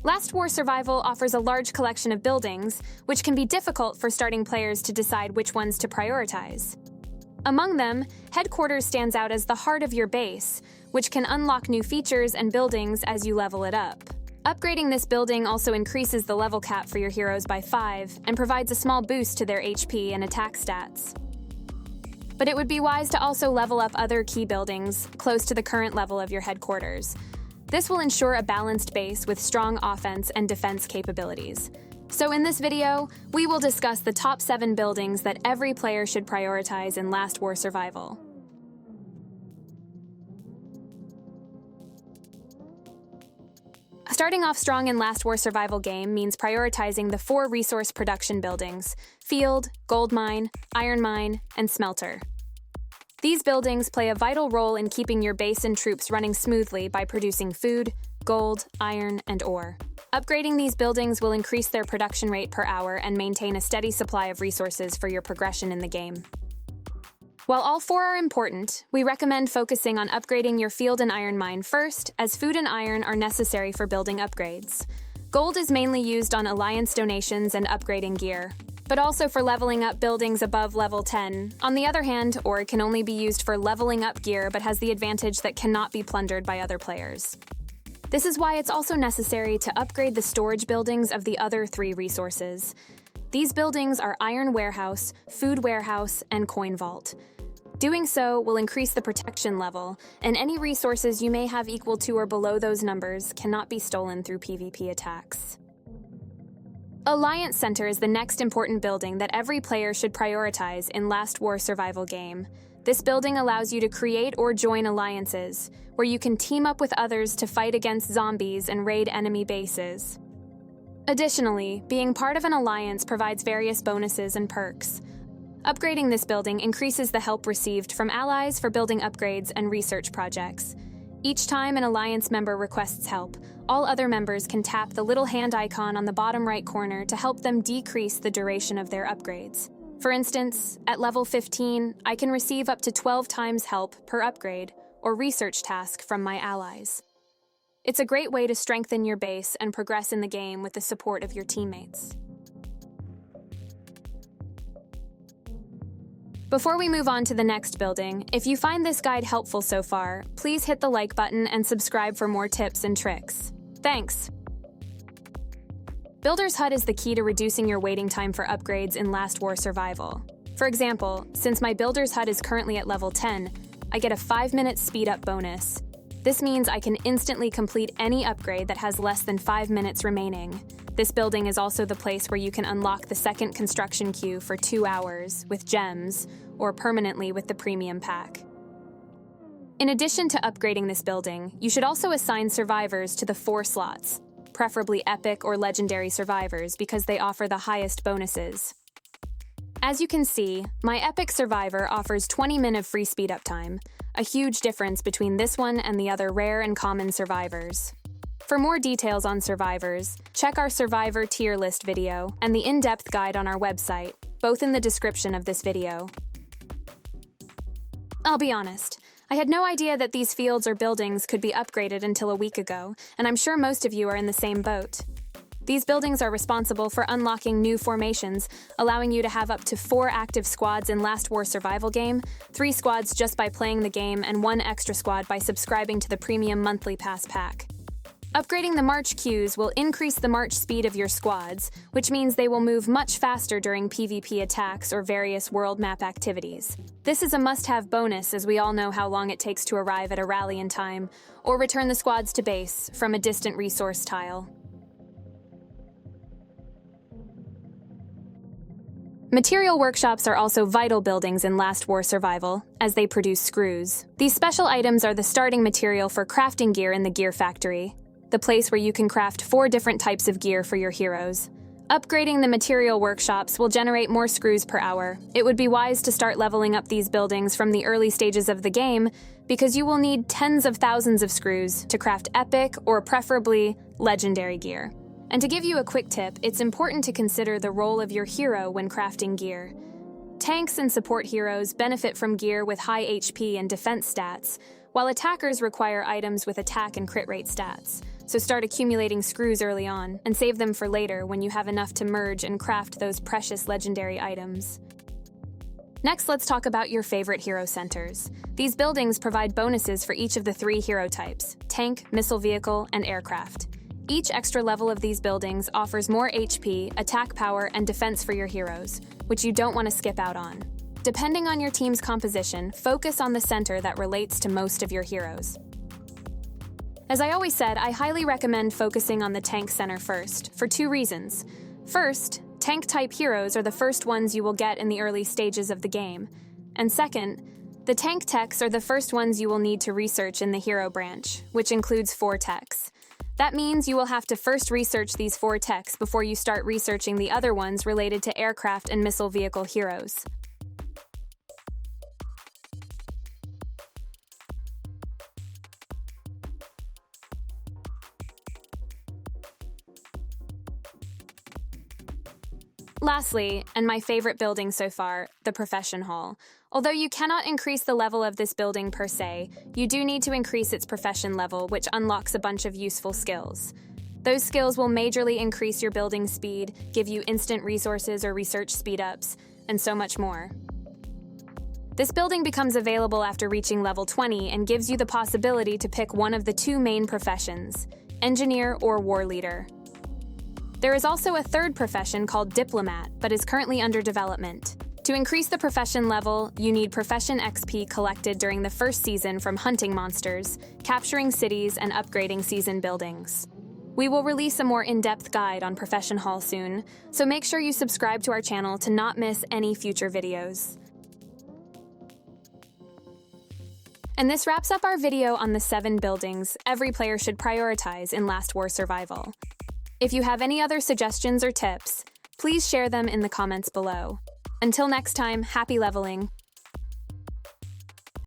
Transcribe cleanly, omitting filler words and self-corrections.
Last War Survival offers a large collection of buildings, which can be difficult for starting players to decide which ones to prioritize. Among them, Headquarters stands out as the heart of your base, which can unlock new features and buildings as you level it up. Upgrading this building also increases the level cap for your heroes by 5 and provides a small boost to their HP and attack stats. But it would be wise to also level up other key buildings close to the current level of your headquarters. This will ensure a balanced base with strong offense and defense capabilities. So in this video, we will discuss the top 7 buildings that every player should prioritize in Last War Survival. Starting off strong in Last War Survival game means prioritizing the 4 resource production buildings: Field, Gold Mine, Iron Mine, and Smelter. These buildings play a vital role in keeping your base and troops running smoothly by producing food, gold, iron, and ore. Upgrading these buildings will increase their production rate per hour and maintain a steady supply of resources for your progression in the game. While all 4 are important, we recommend focusing on upgrading your Field and Iron Mine first, as food and iron are necessary for building upgrades. Gold is mainly used on Alliance donations and upgrading gear, but also for leveling up buildings above level 10. On the other hand, ore can only be used for leveling up gear but has the advantage that cannot be plundered by other players. This is why it's also necessary to upgrade the storage buildings of the other 3 resources. These buildings are Iron Warehouse, Food Warehouse, and Coin Vault. Doing so will increase the protection level, and any resources you may have equal to or below those numbers cannot be stolen through PvP attacks. Alliance Center is the next important building that every player should prioritize in Last War Survival game. This building allows you to create or join alliances, where you can team up with others to fight against zombies and raid enemy bases. Additionally, being part of an alliance provides various bonuses and perks. Upgrading this building increases the help received from allies for building upgrades and research projects. Each time an alliance member requests help, all other members can tap the little hand icon on the bottom right corner to help them decrease the duration of their upgrades. For instance, at level 15, I can receive up to 12 times help per upgrade or research task from my allies. It's a great way to strengthen your base and progress in the game with the support of your teammates. Before we move on to the next building, if you find this guide helpful so far, please hit the like button and subscribe for more tips and tricks. Thanks! Builder's Hut is the key to reducing your waiting time for upgrades in Last War Survival. For example, since my Builder's Hut is currently at level 10, I get a 5-minute speed-up bonus. This means I can instantly complete any upgrade that has less than 5 minutes remaining. This building is also the place where you can unlock the second construction queue for 2 hours with gems, or permanently with the premium pack. In addition to upgrading this building, you should also assign survivors to the 4 slots, preferably epic or legendary survivors because they offer the highest bonuses. As you can see, my epic survivor offers 20 min of free speed-up time, a huge difference between this one and the other rare and common survivors. For more details on survivors, check our survivor tier list video and the in-depth guide on our website, both in the description of this video. I'll be honest, I had no idea that these fields or buildings could be upgraded until a week ago, and I'm sure most of you are in the same boat. These buildings are responsible for unlocking new formations, allowing you to have up to 4 active squads in Last War Survival game, 3 squads just by playing the game, and 1 extra squad by subscribing to the Premium Monthly Pass pack. Upgrading the march queues will increase the march speed of your squads, which means they will move much faster during PvP attacks or various world map activities. This is a must-have bonus, as we all know how long it takes to arrive at a rally in time, or return the squads to base from a distant resource tile. Material workshops are also vital buildings in Last War Survival, as they produce screws. These special items are the starting material for crafting gear in the Gear Factory, the place where you can craft 4 different types of gear for your heroes. Upgrading the material workshops will generate more screws per hour. It would be wise to start leveling up these buildings from the early stages of the game, because you will need tens of thousands of screws to craft epic or preferably legendary gear. And to give you a quick tip, it's important to consider the role of your hero when crafting gear. Tanks and support heroes benefit from gear with high HP and defense stats, while attackers require items with attack and crit rate stats. so start accumulating screws early on and save them for later when you have enough to merge and craft those precious legendary items. Next, let's talk about your favorite hero centers. These buildings provide bonuses for each of the 3 hero types: tank, missile vehicle, and aircraft. Each extra level of these buildings offers more HP, attack power, and defense for your heroes, which you don't want to skip out on. Depending on your team's composition, focus on the center that relates to most of your heroes. As I always said, I highly recommend focusing on the tank center first, for 2 reasons. First, tank-type heroes are the first ones you will get in the early stages of the game. And second, the tank techs are the first ones you will need to research in the hero branch, which includes 4 techs. That means you will have to first research these 4 techs before you start researching the other ones related to aircraft and missile vehicle heroes. Lastly, and my favorite building so far, the Profession Hall. Although you cannot increase the level of this building per se, you do need to increase its profession level, which unlocks a bunch of useful skills. Those skills will majorly increase your building speed, give you instant resources or research speed-ups, and so much more. This building becomes available after reaching level 20 and gives you the possibility to pick one of the 2 main professions, engineer or war leader. There is also a 3rd profession called Diplomat, but is currently under development. To increase the profession level, you need profession XP collected during the first season from hunting monsters, capturing cities, and upgrading season buildings. We will release a more in-depth guide on Profession Hall soon, so make sure you subscribe to our channel to not miss any future videos. And this wraps up our video on the 7 buildings every player should prioritize in Last War Survival. If you have any other suggestions or tips, please share them in the comments below. Until next time, happy leveling!